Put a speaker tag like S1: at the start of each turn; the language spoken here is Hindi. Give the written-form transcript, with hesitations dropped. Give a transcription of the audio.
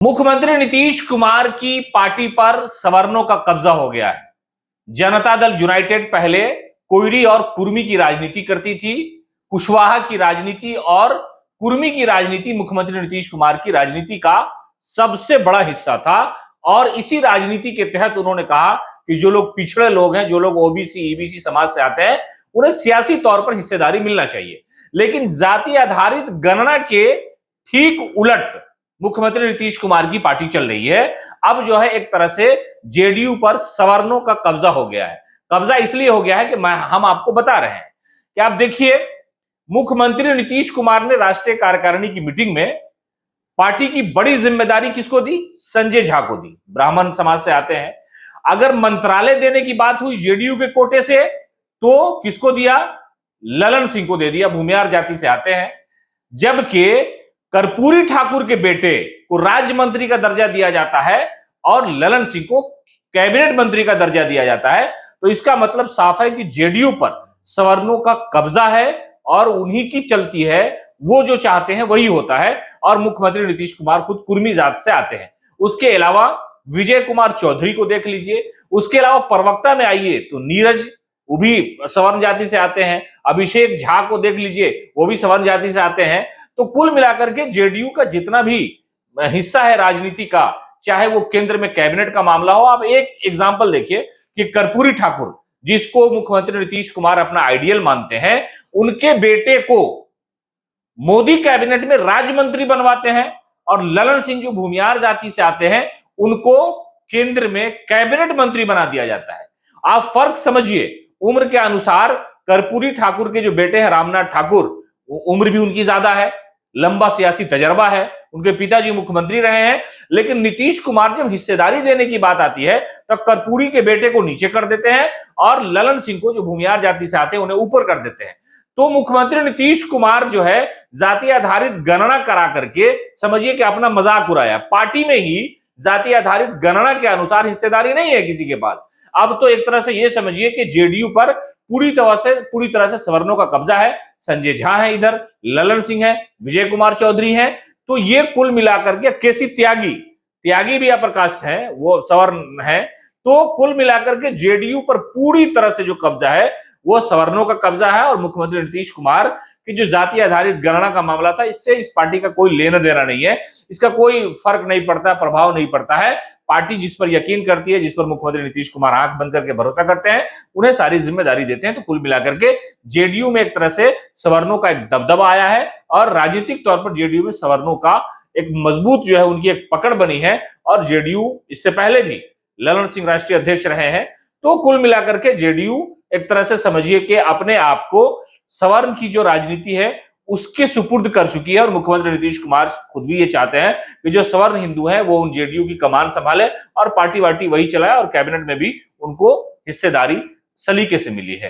S1: मुख्यमंत्री नीतीश कुमार की पार्टी पर सवर्णों का कब्जा हो गया है। जनता दल यूनाइटेड पहले कोयरी और कुर्मी की राजनीति करती थी। कुशवाहा की राजनीति और कुर्मी की राजनीति मुख्यमंत्री नीतीश कुमार की राजनीति का सबसे बड़ा हिस्सा था और इसी राजनीति के तहत उन्होंने कहा कि जो लोग पिछड़े लोग हैं, जो लोग ओबीसी ईबीसी समाज से आते हैं, उन्हें सियासी तौर पर हिस्सेदारी मिलना चाहिए। लेकिन जाति आधारित गणना के ठीक उलट मुख्यमंत्री नीतीश कुमार की पार्टी चल रही है। अब जो है एक तरह से जेडीयू पर सवर्णों का कब्जा हो गया है। कब्जा इसलिए हो गया है कि हम आपको बता रहे हैं कि आप देखिए, मुख्यमंत्री नीतीश कुमार ने राष्ट्रीय कार्यकारिणी की मीटिंग में पार्टी की बड़ी जिम्मेदारी किसको दी? संजय झा को दी। ब्राह्मण समाज से आते हैं। अगर मंत्रालय देने की बात हुई जेडीयू के कोटे से, तो किसको दिया? ललन सिंह को दे दिया, भूमिहार जाति से आते हैं। जबकि कर्पूरी ठाकुर के बेटे को राज्य मंत्री का दर्जा दिया जाता है और ललन सिंह को कैबिनेट मंत्री का दर्जा दिया जाता है। तो इसका मतलब साफ है कि जेडीयू पर सवर्णों का कब्जा है और उन्हीं की चलती है। वो जो चाहते हैं वही होता है। और मुख्यमंत्री नीतीश कुमार खुद कुर्मी जात से आते हैं। उसके अलावा विजय कुमार चौधरी को देख लीजिए। उसके अलावा प्रवक्ता में आइए तो नीरज, वो भी सवर्ण जाति से आते हैं। अभिषेक झा को देख लीजिए, वो भी सवर्ण जाति से आते हैं। तो कुल मिलाकर के जेडीयू का जितना भी हिस्सा है राजनीति का, चाहे वो केंद्र में कैबिनेट का मामला हो। आप एक एग्जांपल देखिए कि कर्पूरी ठाकुर, जिसको मुख्यमंत्री नीतीश कुमार अपना आइडियल मानते हैं, उनके बेटे को मोदी कैबिनेट में राज्य मंत्री बनवाते हैं और ललन सिंह जो भूमिहार जाति से आते हैं, उनको केंद्र में कैबिनेट मंत्री बना दिया जाता है। आप फर्क समझिए। उम्र के अनुसार कर्पूरी ठाकुर के जो बेटे हैं रामनाथ ठाकुर, उम्र भी उनकी ज्यादा है, लंबा सियासी तजर्बा है, उनके पिताजी मुख्यमंत्री रहे हैं। लेकिन नीतीश कुमार जब हिस्सेदारी देने की बात आती है तो कर्पूरी के बेटे को नीचे कर देते हैं और ललन सिंह को, जो भूमिहार जाति से आते हैं, उन्हें ऊपर कर देते हैं। तो मुख्यमंत्री नीतीश कुमार जो है जाति आधारित गणना करा करके समझिए कि अपना मजाक उड़ाया। पार्टी में ही जाति आधारित गणना के अनुसार हिस्सेदारी नहीं है किसी के पास। अब तो एक तरह से यह समझिए कि जेडीयू पर पूरी तरह से सवर्णों का कब्जा है। संजय झा है, इधर ललन सिंह है, विजय कुमार चौधरी है। तो ये कुल मिलाकर के केसी त्यागी भी प्रकाश है, वो सवर्ण है। तो कुल मिलाकर के जेडीयू पर पूरी तरह से जो कब्जा है वो सवर्णों का कब्जा है। और मुख्यमंत्री नीतीश कुमार की जो जाति आधारित गणना का मामला था, इससे इस पार्टी का कोई लेना देना नहीं है। इसका कोई फर्क नहीं पड़ता, प्रभाव नहीं पड़ता है। पार्टी जिस पर यकीन करती है, जिस पर मुख्यमंत्री नीतीश कुमार आंख बंद करके भरोसा करते हैं, उन्हें सारी जिम्मेदारी देते हैं। तो कुल मिलाकर के जेडीयू में एक तरह से सवर्णों का एक दबदबा आया है और राजनीतिक तौर पर जेडीयू में सवर्णों का एक मजबूत जो है उनकी एक पकड़ बनी है। और जेडीयू इससे पहले भी ललन सिंह राष्ट्रीय अध्यक्ष रहे हैं। तो कुल मिलाकर के जेडीयू एक तरह से समझिए कि अपने आप को सवर्ण की जो राजनीति है उसके सुपुर्द कर चुकी है। और मुख्यमंत्री नीतीश कुमार खुद भी ये चाहते हैं कि जो सवर्ण हिंदू हैं वो उन जेडीयू की कमान संभाले और पार्टी वार्टी वही चलाए और कैबिनेट में भी उनको हिस्सेदारी सलीके से मिली है।